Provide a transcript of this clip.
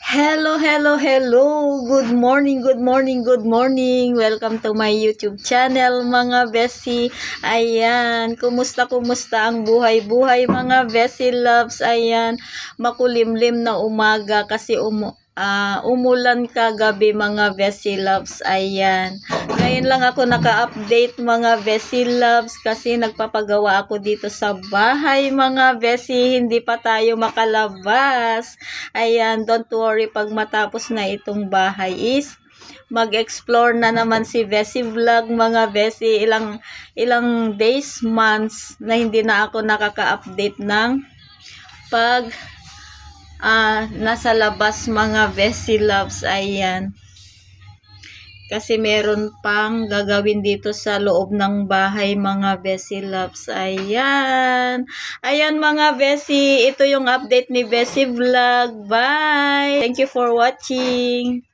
Hello, hello, hello. Good morning, good morning, good morning. Welcome to my YouTube channel, mga besi. Ayan, kumusta ang buhay-buhay, mga besi loves. Ayan, makulimlim na umaga kasi umulan kagabi, mga besi loves. Ayan, ngayon lang ako naka-update, mga besi loves, kasi nagpapagawa ako dito sa bahay, mga besi. Hindi pa tayo makalabas. Ayan, don't worry, pag matapos na itong bahay is mag-explore na naman si Bessie Vlog, mga Bessie. Ilang days, months na hindi na ako nakaka-update ng pag nasa labas, mga Bessie loves. Ayan, kasi meron pang gagawin dito sa loob ng bahay, mga Bessie loves. Ayan. Ayan, mga Bessie. Ito yung update ni Bessie Vlog. Bye! Thank you for watching.